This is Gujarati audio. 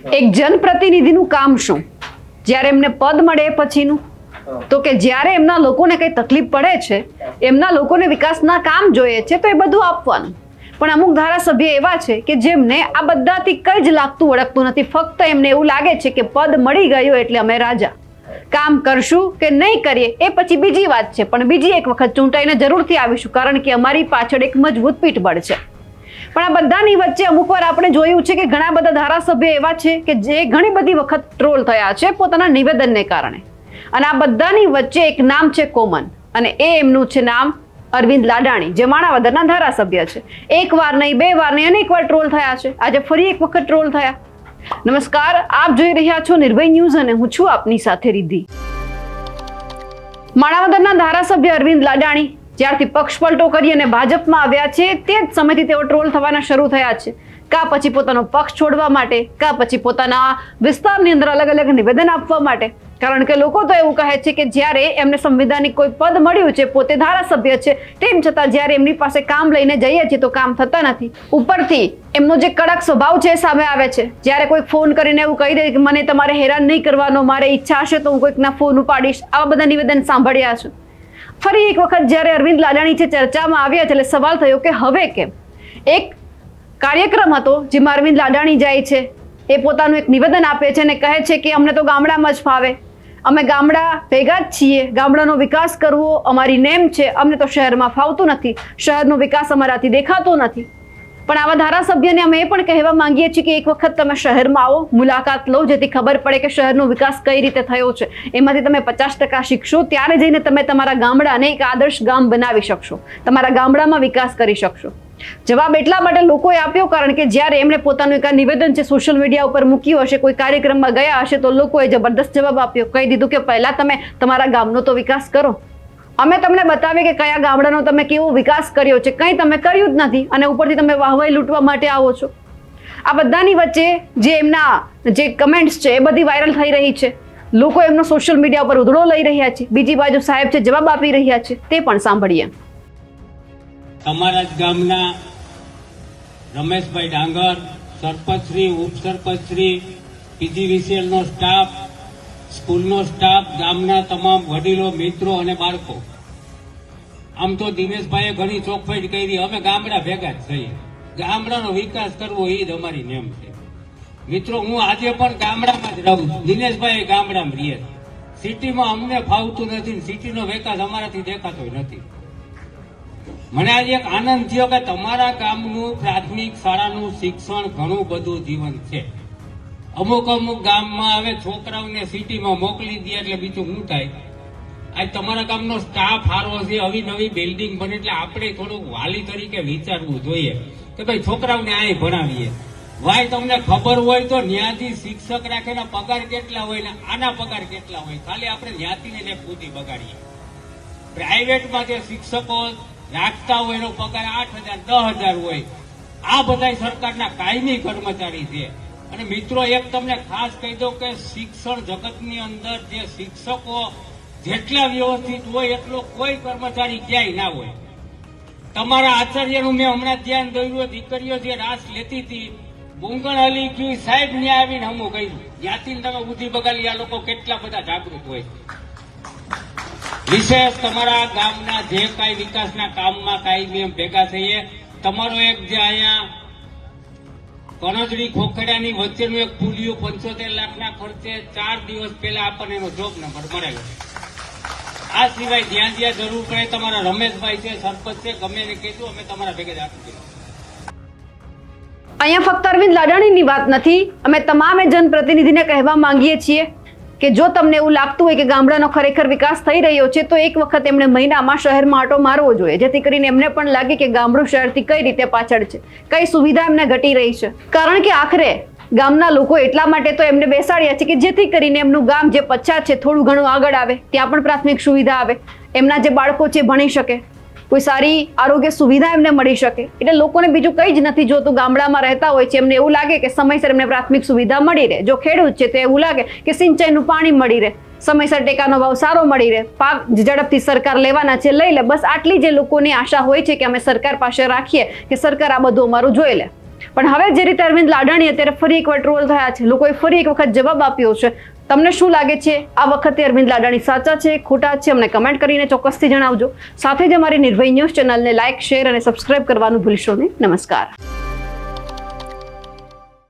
એક જનપ્રતિનિધિનું કામ શું? જ્યારે એમને પદ મળે પછીનું તો કે જ્યારે એમના લોકોને કઈ તકલીફ પડે છે, એમના લોકોને વિકાસના કામ જોઈએ છે, તો એ બધું આપવાનું. પણ અમુક ધારાસભ્ય એવા છે કે જેમને આ બધાથી કઈ જ લાગતું વળગતું નથી. ફક્ત એમને એવું લાગે છે કે પદ મળી ગયું એટલે અમે રાજા. કામ કરશું કે નહીં કરીએ એ પછી બીજી વાત છે, પણ બીજી એક વખત ચૂંટાઈને જરૂરથી આવીશું, કારણ કે અમારી પાછળ એક મજબૂત પીઠબળ છે. પણ આ બધાની વચ્ચે અમુક વાર આપણે જોયું છે કે ઘણા બધા ધારાસભ્ય એવા છે કે જે ઘણી બધી વખત ટ્રોલ થયા છે પોતાના નિવેદનને કારણે. અને આ બધાની વચ્ચે એક નામ છે કોમન, અને એ એમનું છે નામ અરવિંદ લાડાણી, જે માણાવદરના ધારાસભ્ય છે. એક વાર નહીં, બે વાર નહીં, અનેક વાર ટ્રોલ થયા છે. આજે ફરી એક વખત ટ્રોલ થયા. નમસ્કાર, આપ જોઈ રહ્યા છો નિર્ભય ન્યૂઝ અને હું છું આપની સાથે રિદ્ધિ. માણાવદરના ધારાસભ્ય અરવિંદ લાડાણી જ્યારથી પક્ષ પલટો કરી અને ભાજપમાં આવ્યા છે તે જ સમયથી તેઓ ટ્રોલ થવાના શરૂ થયા છે. કા પછી પોતાનો પક્ષ છોડવા માટે, કા પછી પોતાના વિસ્તારની અંદર અલગ અલગ નિવેદન આપવા માટે. કારણ કે લોકો તો એવું કહે છે કે જ્યારે એમને સંવિધાનિક કોઈ પદ મળ્યું છે, પોતે ધારાસભ્ય છે, તેમ છતાં જ્યારે એમની પાસે કામ લઈને જઈએ છીએ તો કામ થતા નથી. ઉપરથી એમનો જે કડક સ્વભાવ છે સામે આવે છે. જ્યારે કોઈ ફોન કરીને એવું કહી દે કે મને તમારે હેરાન નહીં કરવાનો, મારે ઈચ્છા હશે તો હું કોઈકના ફોન ઉપાડીશ, આવા બધા નિવેદન સાંભળ્યા છે. ફરી એક વખત જ્યારે અરવિંદ લાડાણી છે ચર્ચામાં આવ્યા છે એટલે સવાલ થયો કે હવે કેમ? એક કાર્યક્રમ હતો જેમાં અરવિંદ લાડાણી જાય છે, એ પોતાનું એક નિવેદન આપે છે અને કહે છે કે અમને તો ગામડામાં જ ફાવે, અમે ગામડા ભેગા જ છીએ, ગામડાનો વિકાસ કરવો અમારી નેમ છે, અમને તો શહેરમાં ફાવતું નથી, શહેરનો વિકાસ અમારાથી દેખાતો નથી. પણ આવા ધારાસભ્યને અમે એ પણ કહેવા માંગીએ છીએ કે એક વખત તમે શહેરમાં આવો, મુલાકાત લો, જેથી ખબર પડે કે શહેરનો વિકાસ કઈ રીતે થયો છે. એમાંથી તમે 50% શીખશો, ત્યારે જઈને તમે તમારા ગામડાને એક આદર્શ ગામ બનાવી શકશો, તમારા ગામડામાં વિકાસ કરી શકશો. જવાબ એટલા માટે લોકોએ આપ્યો કારણ કે જ્યારે એમણે પોતાનું એક નિવેદન છે સોશિયલ મીડિયા ઉપર મૂક્યું હશે, કોઈ કાર્યક્રમમાં ગયા હશે, તો લોકોએ જબરદસ્ત જવાબ આપ્યો. કહી દીધું કે પહેલા તમે તમારા ગામનો તો વિકાસ કરો, અમે તમને બતાવીએ કે કયા ગામડાનો તમે કેવો વિકાસ કર્યો છે. કંઈ તમે કર્યું જ નથી અને ઉપરથી તમે વાહવાઈ લૂંટવા માટે આવો છો. આ બધાની વચ્ચે જે એમના જે કમેન્ટ્સ છે એ બધી વાયરલ થઈ રહી છે. લોકો એમનો સોશિયલ મીડિયા ઉપર ઉધડો લઈ રહ્યા છે. બીજી બાજુ સાહેબ છે જવાબ આપી રહ્યા છે, તે પણ સાંભળીએ. અમારા જ ગામના રમેશભાઈ ડાંગર, સરપંચશ્રી, ઉપસરપંચશ્રી, પીજીવીસીએલ નો સ્ટાફ, સ્કૂલનો સ્ટાફ, ગામના તમામ વડીલો, મિત્રો અને બાળકો. આમ તો દિનેશભાઈએ ઘણી ચોખવટ કરી, અમે ગામડા ભેગા જ થઈએ, ગામડાનો વિકાસ કરવો એ જ અમારી નેમ છે. મિત્રો, હું આજે પણ ગામડામાં જ રહું છું, દિનેશભાઈ ગામડામાં રહીએ. સિટીમાં અમને ફાવતું નથી, સિટીનો વિકાસ અમારાથી દેખાતો નથી. મને આજે એક આનંદ થયો કે તમારા ગામનું પ્રાથમિક શાળાનું શિક્ષણ ઘણું બધું જીવન છે. અમુક ગામમાં હવે છોકરાઓને સિટીમાં મોકલી દે એટલે બીજું શું થાય? આજ તમારા ગામનો સ્ટાફ સારો છે, આવી નવી બિલ્ડિંગ બને એટલે આપણે થોડુંક વાલી તરીકે વિચારવું જોઈએ કે ભાઈ છોકરાઓને અહીં ભણાવીએ. ભાઈ તમને ખબર હોય તો ન્યાથી શિક્ષક રાખેના પગાર કેટલા હોય ને આના પગાર કેટલા હોય, ખાલી આપણે ન્યાથી બુદ્ધિ બગાડીએ. પ્રાઇવેટમાં જે શિક્ષકો રાખતા હોય એનો પગાર 8,000 10,000 હોય. આ બધા સરકારના કાયમી કર્મચારી છે. અને મિત્રો, એક તમને ખાસ કહી દઉં કે શિક્ષણ જગતની અંદર જે શિક્ષકો જેટલા વ્યવસ્થિત હોય એટલો કોઈ કર્મચારી ક્યાંય ના હોય. તમારા આચાર્યનું મેં હમણાં ધ્યાન દોર્યું, દીકરીઓ જે રાસ લેતી હતી, બુંગણ હલી ગયું, સાહેબ ન્યા આવીને હમું કહ્યું, ત્યાંથી તમે બુદ્ધિ બગાડી. આ લોકો કેટલા બધા જાગૃત હોય. વિશેષ તમારા ગામના જે કાંઈ વિકાસના કામમાં કાંઈ એમ ભેગા થઈએ. તમારો એક જે અહીંયા કણજડી ખોખડાની વચ્ચેનું એક પુલિયું 75 લાખના ખર્ચે 4 દિવસ પહેલા આપણને એનો જોબ નંબર મળેલો. આ સિવાય જ્યાં જ્યાં જરૂર પડે તમારા રમેશભાઈ છે, સરપંચ છે, ગમે એને કહેજો, અમે તમારા ભેગા જ આપી દઈશું. અહીંયા ફક્ત અરવિંદ લાડાણીની વાત નથી, અમે તમામે જનપ્રતિનિધિને કહેવા માંગીએ છીએ કે જો તમને એવું લાગતું હોય કે ગામડાનો ખરેખર વિકાસ થઈ રહ્યો છે તો એક વખત એમણે મહિનામાં શહેરમાં આટો મારવો જોઈએ, જેથી કરીને એમને પણ લાગે કે ગામડું શહેરથી કઈ રીતે પાછળ છે, કઈ સુવિધા એમને ઘટી રહી છે. કારણ કે આખરે ગામના લોકો એટલા માટે તો એમને બેસાડ્યા છે કે જેથી કરીને એમનું ગામ જે પછાત છે થોડું ઘણું આગળ આવે, ત્યાં પણ પ્રાથમિક સુવિધા આવે, એમના જે બાળકો છે ભણી શકે, કોઈ સારી આરોગ્ય સુવિધા એમને મળી શકે. એટલે લોકોને બીજું કંઈ જ નથી જોતું. ગામડામાં રહેતા હોય છે એમને એવું લાગે કે સમયસર એમને પ્રાથમિક સુવિધા મળી રહે. જો ખેડૂત છે તો એવું લાગે કે સિંચાઈનું પાણી મળી રહે, સમયસર ટેકાનો ભાવ સારો મળી રહે, પાક ઝડપથી સરકાર લેવાના છે લઈ લે. બસ આટલી જે લોકોની આશા હોય છે કે અમે સરકાર પાસે રાખીએ કે સરકાર આ બધું અમારું જોઈ લે. પણ હવે જે રીતે અરવિંદ લાડાણી અત્યારે ફરી એકવાર ટ્રોલ થયા છે, લોકોએ ફરી એક વખત જવાબ આપ્યો છે, તમને શું લાગે છે? આ વખતે અરવિંદ લાડાણી સાચા છે, ખોટા છે? અમને કમેન્ટ કરીને ચોક્કસથી જણાવજો. સાથે જ અમારી નિર્ભય ન્યૂઝ ચેનલને લાઇક, શેર અને સબસ્ક્રાઇબ કરવાનું ભૂલશો નહીં. નમસ્કાર.